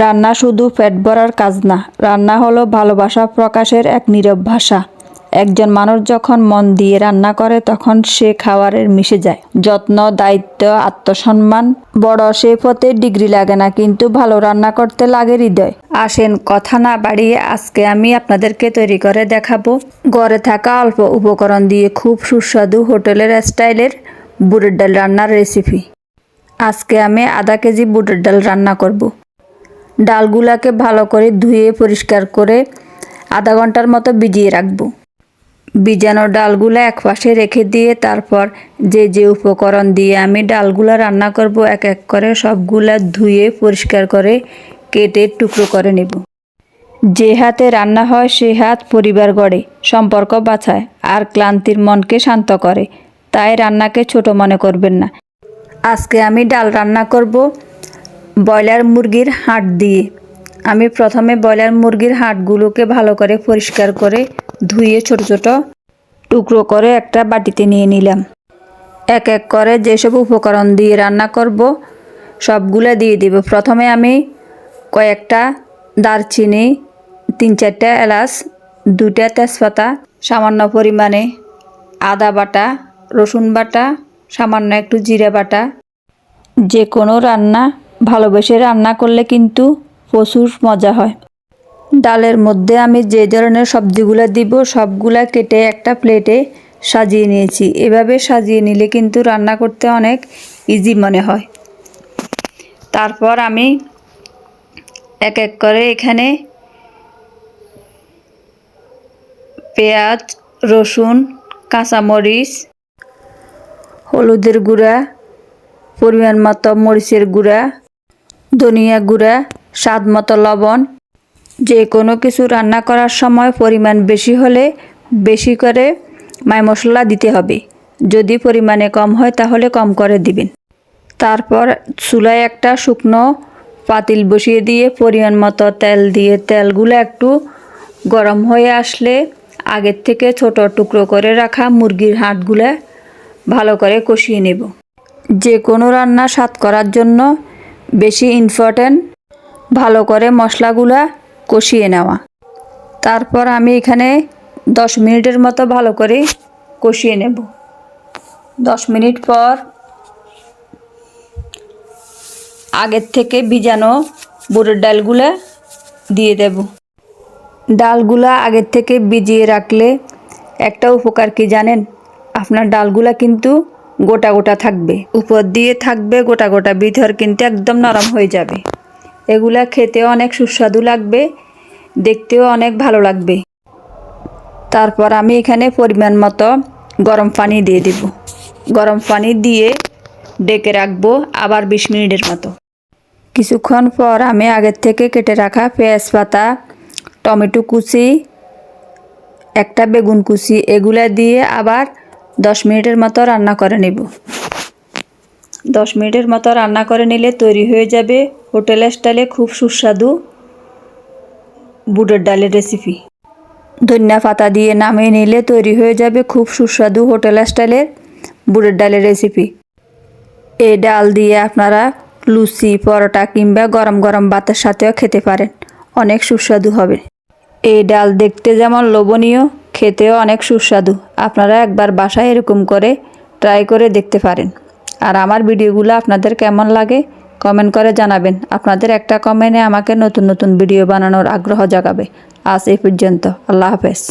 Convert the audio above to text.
রান্না শুধু পেট ভরার কাজ না, রান্না হলো ভালোবাসা প্রকাশের এক নীরব ভাষা। একজন মানুষ যখন মন দিয়ে রান্না করে তখন সে খাবারের মিশে যায়। যত্ন, দায়িত্ব, আত্মসম্মান। বড় শেফ ডিগ্রি লাগে না, কিন্তু ভালো রান্না করতে লাগে হৃদয়। আসেন কথা না বাড়িয়ে আজকে আমি আপনাদেরকে তৈরি করে দেখাবো ঘরে থাকা অল্প উপকরণ দিয়ে খুব সুস্বাদু হোটেলের স্টাইলের বুটের ডাল রান্নার রেসিপি। আজকে আমি আধা কেজি বুটের ডাল রান্না করব। ডালগুলাকে ভালো করে ধুয়ে পরিষ্কার করে আধা ঘন্টার মতো ভিজিয়ে রাখবো। ভিজানো ডালগুলা একপাশে রেখে দিয়ে তারপর যে উপকরণ দিয়ে আমি ডালগুলা রান্না করব এক এক করে সবগুলা ধুয়ে পরিষ্কার করে কেটে টুকরো করে নেব। যে হাতে রান্না হয় সে হাত পরিবার গড়ে, সম্পর্ক বাঁচায় আর ক্লান্তির মনকে শান্ত করে। তাই রান্নাকে ছোট মনে করবেন না। আজকে আমি ডাল রান্না করব ব্রয়লার মুরগির হাড় দিয়ে। আমি প্রথমে ব্রয়লার মুরগির হাড়গুলোকে ভালো করে পরিষ্কার করে ধুয়ে ছোট ছোট টুকরো করে একটা বাটিতে নিয়ে নিলাম। এক এক করে যেসব উপকরণ দিয়ে রান্না করব সবগুলো দিয়ে দিব। প্রথমে আমি কয়েকটা দারচিনি, 3-4টা এলাচ, 2টা তেজপাতা, সামান্য পরিমাণে আদা বাটা, রসুন বাটা, সামান্য একটু জিরা বাটা। যে কোনো রান্না ভালোবেসে রান্না করলে কিন্তু প্রচুর মজা হয়। ডালের মধ্যে আমি যে ধরনের সবজিগুলো দিব সবগুলা কেটে একটা প্লেটে সাজিয়ে নিয়েছি। এভাবে সাজিয়ে নিলে কিন্তু রান্না করতে অনেক ইজি মনে হয়। তারপর আমি এক এক করে এখানে পেঁয়াজ, রসুন, কাঁচামরিচ, হলুদের গুঁড়া, পরিমাণ মতো মরিচের গুঁড়া, ধনিয়া গুঁড়া, স্বাদ মতো লবণ। যে কোনো কিছু রান্না করার সময় পরিমাণ বেশি হলে বেশি করে মাই মশলা দিতে হবে। যদি পরিমাণে কম হয় তাহলে কম করে দিবেন। তারপর চুলায় একটা শুকনো পাতিল বসিয়ে দিয়ে পরিমাণ মতো তেল দিয়ে তেলগুলো একটু গরম হয়ে আসলে আগের থেকে ছোট টুকরো করে রাখা মুরগির হাড়গুলো ভালো করে কষিয়ে নেব। যে কোনো রান্না স্বাদ করার জন্য বেশি ইম্পর্টেন্ট ভালো করে মশলাগুলা কষিয়ে নেওয়া। তারপর আমি এখানে 10 মিনিটের মতো ভালো করে কষিয়ে নেব। 10 মিনিট পর আগের থেকে ভিজানো বুটের ডালগুলা দিয়ে দেব। ডালগুলা আগের থেকে ভিজিয়ে রাখলে একটা উপকার কি জানেন? আপনার ডালগুলা কিন্তু গোটা গোটা থাকবে, উপর দিয়ে থাকবে গোটা গোটা, ভিতর কিন্তু একদম নরম হয়ে যাবে। এগুলা খেতেও অনেক সুস্বাদু লাগবে, দেখতেও অনেক ভালো লাগবে। তারপর আমি এখানে পরিমাণ মতো গরম পানি দিয়ে দেব। গরম পানি দিয়ে ডেকে রাখবো আবার 20 মিনিটের মতো। কিছুক্ষণ পর আমি আগের থেকে কেটে রাখা পেঁয়াজ পাতা, টমেটো কুচি, একটা বেগুন কুচি এগুলা দিয়ে আবার 10 মিনিটের মতো রান্না করে নেব। 10 মিনিটের মতো রান্না করে নিলে তৈরি হয়ে যাবে হোটেল স্টাইলে খুব সুস্বাদু বুটের ডালের রেসিপি। ধনিয়া পাতা দিয়ে নামিয়ে নিলে তৈরি হয়ে যাবে খুব সুস্বাদু হোটেল স্টাইলের বুটের ডালের রেসিপি। এই ডাল দিয়ে আপনারা লুচি, পরোটা কিংবা গরম গরম ভাতের সাথেও খেতে পারেন, অনেক সুস্বাদু হবে। এই ডাল দেখতে যেমন লোভনীয়, খেতেও অনেক সুস্বাদু। আপনারা একবার বাসায় এরকম করে ট্রাই করে দেখতে পারেন। আর আমার ভিডিওগুলো আপনাদের কেমন লাগে কমেন্ট করে জানাবেন। আপনাদের একটা কমেন্টে আমাকে নতুন নতুন ভিডিও বানানোর আগ্রহ জাগাবে। আজ এই পর্যন্ত, আল্লাহ হাফেজ।